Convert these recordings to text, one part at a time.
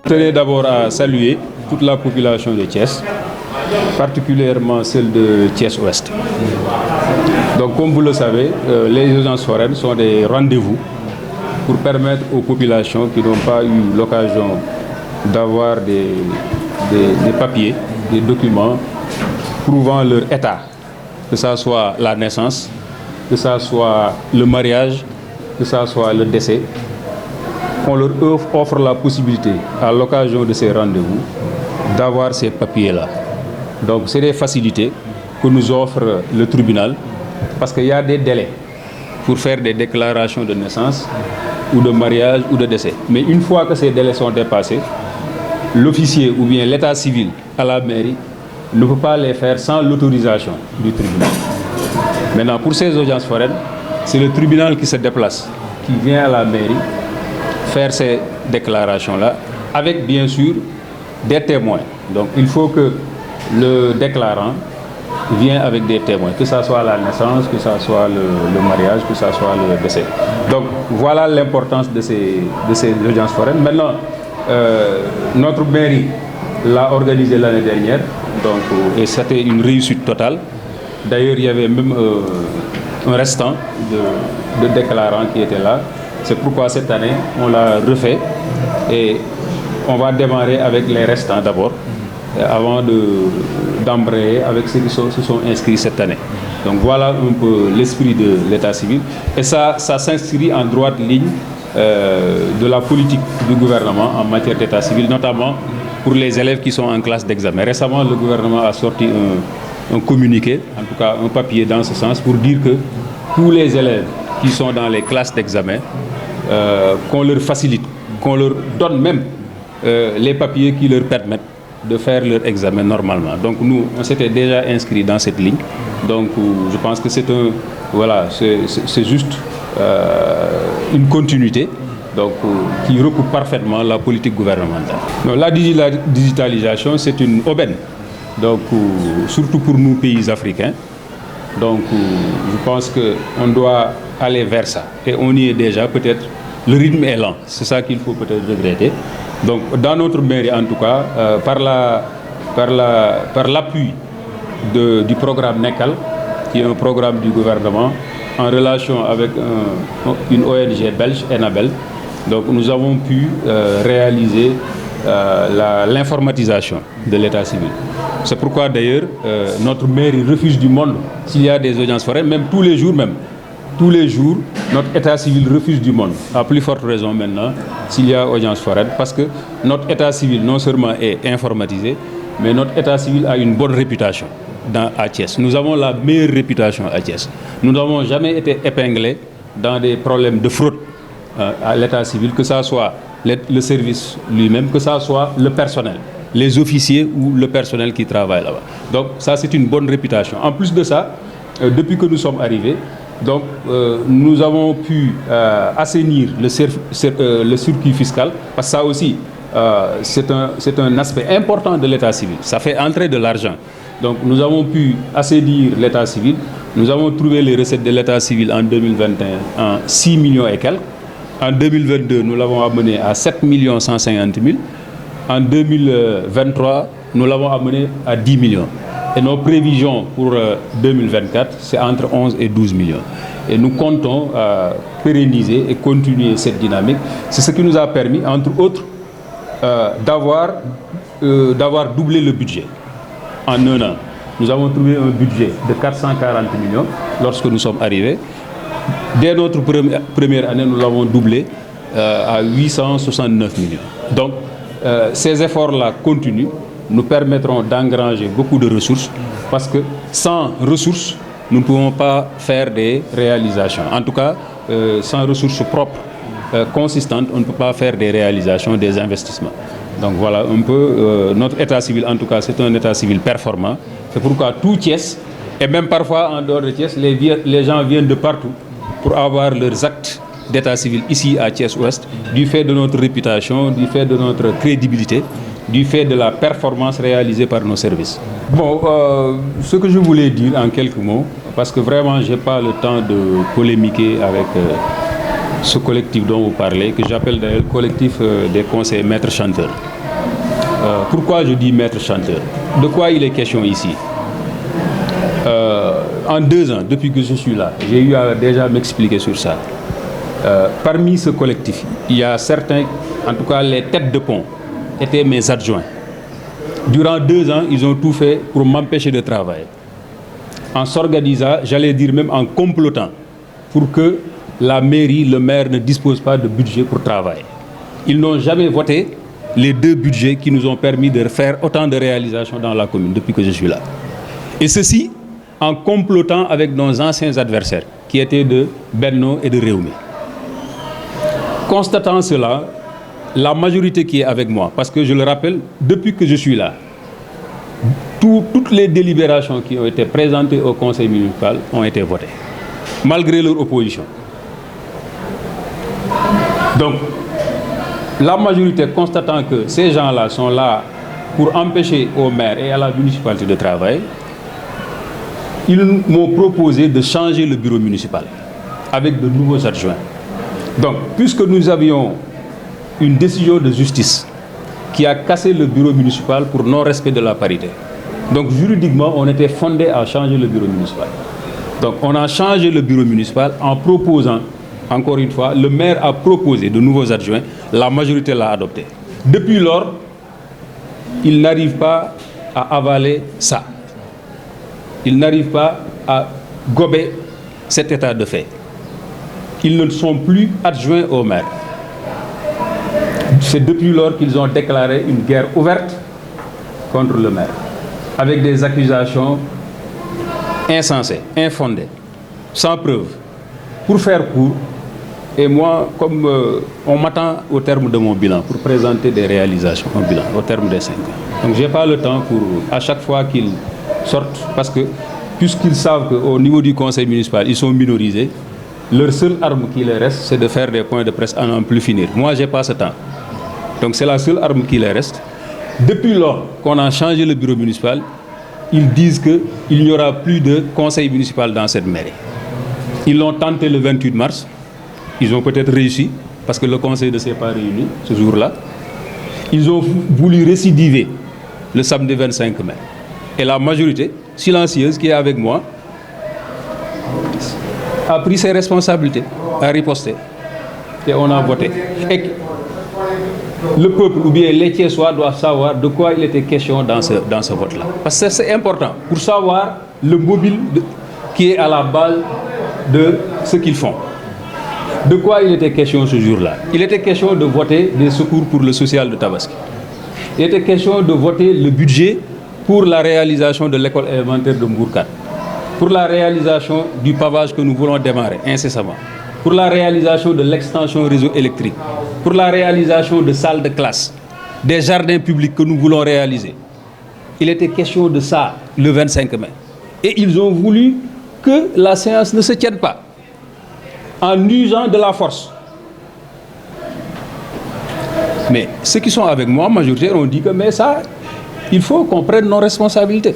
Je tenais d'abord à saluer toute la population de Thiès, particulièrement celle de Thiès-Ouest. Donc, comme vous le savez, les urgences foraines sont des rendez-vous pour permettre aux populations qui n'ont pas eu l'occasion d'avoir des papiers, des documents prouvant leur état, que ce soit la naissance, que ce soit le mariage, que ce soit le décès. On leur offre la possibilité, à l'occasion de ces rendez-vous, d'avoir ces papiers-là. Donc, c'est des facilités que nous offre le tribunal, parce qu'il y a des délais pour faire des déclarations de naissance, ou de mariage, ou de décès. Mais une fois que ces délais sont dépassés, l'officier ou bien l'état civil à la mairie ne peut pas les faire sans l'autorisation du tribunal. Maintenant, pour ces audiences foraines, c'est le tribunal qui se déplace, qui vient à la mairie faire ces déclarations-là, avec bien sûr des témoins. Donc il faut que le déclarant vienne avec des témoins, que ce soit la naissance, que ce soit le mariage, que ce soit le décès. Donc voilà l'importance de ces audiences foraines. Maintenant, notre mairie l'a organisé l'année dernière, donc, et c'était une réussite totale. D'ailleurs, il y avait même un restant de déclarants qui étaient là. C'est pourquoi cette année, on l'a refait et on va démarrer avec les restants d'abord, avant d'embrayer avec ceux qui se sont inscrits cette année. Donc voilà un peu l'esprit de l'état civil. Et ça s'inscrit en droite ligne de la politique du gouvernement en matière d'état civil, notamment pour les élèves qui sont en classe d'examen. Récemment, le gouvernement a sorti un communiqué, en tout cas un papier dans ce sens, pour dire que tous les élèves qui sont dans les classes d'examen, qu'on leur facilite, qu'on leur donne même les papiers qui leur permettent de faire leur examen normalement. Donc nous, on s'était déjà inscrits dans cette ligne. Donc je pense que c'est juste une continuité donc, qui recoupe parfaitement la politique gouvernementale. Donc, la digitalisation, c'est une aubaine, donc, surtout pour nous pays africains. Donc je pense qu'on doit aller vers ça. Et on y est déjà, peut-être, le rythme est lent. C'est ça qu'il faut peut-être regretter. Donc dans notre mairie, en tout cas, par l'appui du programme NECAL, qui est un programme du gouvernement, en relation avec une ONG belge, Enabel, donc nous avons pu réaliser l'informatisation de l'état civil. C'est pourquoi d'ailleurs notre mairie refuse du monde s'il y a des audiences foraines, même tous les jours, notre état civil refuse du monde. À plus forte raison maintenant s'il y a audience foraine, parce que notre état civil non seulement est informatisé, mais notre état civil a une bonne réputation à Thiès. Nous avons la meilleure réputation à Thiès. Nous n'avons jamais été épinglés dans des problèmes de fraude à l'état civil, que ce soit le service lui-même, que ce soit le personnel, les officiers ou le personnel qui travaille là-bas. Donc ça, c'est une bonne réputation. En plus de ça, depuis que nous sommes arrivés, donc, nous avons pu assainir le circuit fiscal, parce que ça aussi, c'est un aspect important de l'état civil. Ça fait entrer de l'argent. Donc nous avons pu assainir l'état civil. Nous avons trouvé les recettes de l'état civil en 2021 en 6 millions et quelques. En 2022, nous l'avons amené à 7 150 000. En 2023, nous l'avons amené à 10 millions. Et nos prévisions pour 2024, c'est entre 11 et 12 millions. Et nous comptons pérenniser et continuer cette dynamique. C'est ce qui nous a permis, entre autres, d'avoir doublé le budget en un an. Nous avons trouvé un budget de 440 millions lorsque nous sommes arrivés. Dès notre première année, nous l'avons doublé à 869 millions. Donc, ces efforts-là continuent, nous permettront d'engranger beaucoup de ressources, parce que sans ressources, nous ne pouvons pas faire des réalisations. En tout cas, sans ressources propres consistantes, on ne peut pas faire des réalisations, des investissements. Donc voilà un peu notre état civil, en tout cas, c'est un état civil performant. C'est pourquoi tout Thiès, et même parfois en dehors de Thiès, les gens viennent de partout pour avoir leurs actes d'état civil ici à Thiès-Ouest, du fait de notre réputation, du fait de notre crédibilité, du fait de la performance réalisée par nos services. Bon, ce que je voulais dire en quelques mots, parce que vraiment je n'ai pas le temps de polémiquer avec ce collectif dont vous parlez, que j'appelle d'ailleurs le collectif des conseillers maîtres chanteurs. Pourquoi je dis maîtres chanteurs? De quoi il est question ici? En 2 ans, depuis que je suis là, j'ai eu à déjà m'expliquer sur ça. Parmi ce collectif, il y a certains, en tout cas les têtes de pont, étaient mes adjoints. Durant 2 ans, ils ont tout fait pour m'empêcher de travailler. En s'organisant, j'allais dire même en complotant, pour que la mairie, le maire ne dispose pas de budget pour travailler. Ils n'ont jamais voté les 2 budgets qui nous ont permis de faire autant de réalisations dans la commune depuis que je suis là. Et ceci en complotant avec nos anciens adversaires, qui étaient de Benno et de Réumi. Constatant cela, la majorité qui est avec moi, parce que je le rappelle, depuis que je suis là, toutes les délibérations qui ont été présentées au conseil municipal ont été votées, malgré leur opposition. Donc, la majorité constatant que ces gens-là sont là pour empêcher au maire et à la municipalité de travailler, ils m'ont proposé de changer le bureau municipal avec de nouveaux adjoints. Donc, puisque nous avions une décision de justice qui a cassé le bureau municipal pour non-respect de la parité, donc juridiquement, on était fondé à changer le bureau municipal. Donc, on a changé le bureau municipal en proposant, encore une fois, le maire a proposé de nouveaux adjoints, la majorité l'a adopté. Depuis lors, il n'arrive pas à avaler ça. Ils n'arrivent pas à gober cet état de fait. Ils ne sont plus adjoints au maire. C'est depuis lors qu'ils ont déclaré une guerre ouverte contre le maire, avec des accusations insensées, infondées, sans preuve. Pour faire court, et moi, comme on m'attend au terme de mon bilan, pour présenter des réalisations, un bilan, au terme des 5 ans. Donc je n'ai pas le temps pour, à chaque fois qu'ils sortent, parce que puisqu'ils savent qu'au niveau du conseil municipal, ils sont minorisés, leur seule arme qui les reste, c'est de faire des points de presse à n'en plus finir. Moi, je n'ai pas ce temps. Donc c'est la seule arme qui les reste. Depuis lors qu'on a changé le bureau municipal, ils disent qu'il n'y aura plus de conseil municipal dans cette mairie. Ils l'ont tenté le 28 mars. Ils ont peut-être réussi, parce que le conseil ne s'est pas réuni ce jour-là. Ils ont voulu récidiver le samedi 25 mai. Et la majorité silencieuse qui est avec moi a pris ses responsabilités, a riposté. Et on a voté. Et le peuple, ou bien les Thiessois, doivent savoir de quoi il était question dans ce vote-là. Parce que c'est important pour savoir le mobile qui est à la base de ce qu'ils font. De quoi il était question ce jour-là? Il était question de voter des secours pour le social de Tabaski. Il était question de voter le budget pour la réalisation de l'école élémentaire de Mbourkat, pour la réalisation du pavage que nous voulons démarrer incessamment, pour la réalisation de l'extension réseau électrique, pour la réalisation de salles de classe, des jardins publics que nous voulons réaliser. Il était question de ça le 25 mai. Et ils ont voulu que la séance ne se tienne pas, en usant de la force. Mais ceux qui sont avec moi, majoritaire, ont dit que mais ça, il faut qu'on prenne nos responsabilités.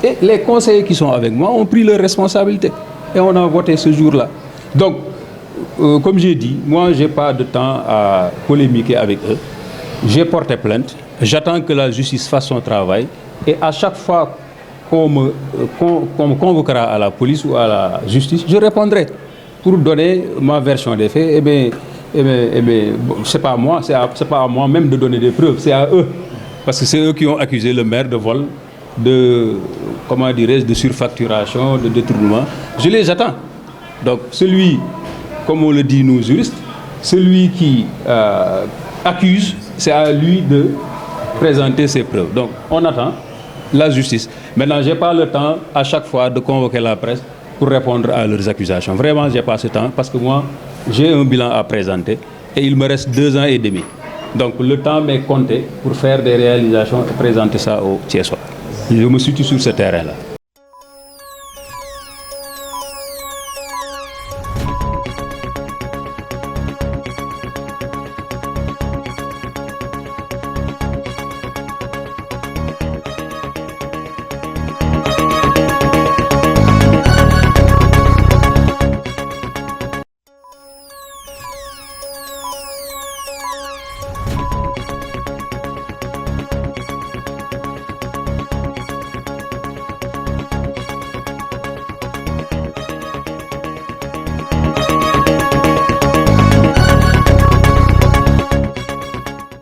Et les conseillers qui sont avec moi ont pris leurs responsabilités. Et on a voté ce jour-là. Donc, comme j'ai dit, moi, je n'ai pas de temps à polémiquer avec eux. J'ai porté plainte. J'attends que la justice fasse son travail. Et à chaque fois qu'on me convoquera à la police ou à la justice, je répondrai pour donner ma version des faits. C'est pas à moi, c'est pas à moi même de donner des preuves, c'est à eux. Parce que c'est eux qui ont accusé le maire de vol, de, comment dirais-je, de surfacturation, de détournement. Je les attends. Donc celui, comme on le dit nous juristes, celui qui accuse, c'est à lui de présenter ses preuves. Donc on attend la justice. Maintenant, je n'ai pas le temps à chaque fois de convoquer la presse pour répondre à leurs accusations. Vraiment, je n'ai pas ce temps parce que moi, j'ai un bilan à présenter et il me reste 2 ans et demi. Donc le temps m'est compté pour faire des réalisations et présenter ça aux Thiessois. Je me situe sur ce terrain-là.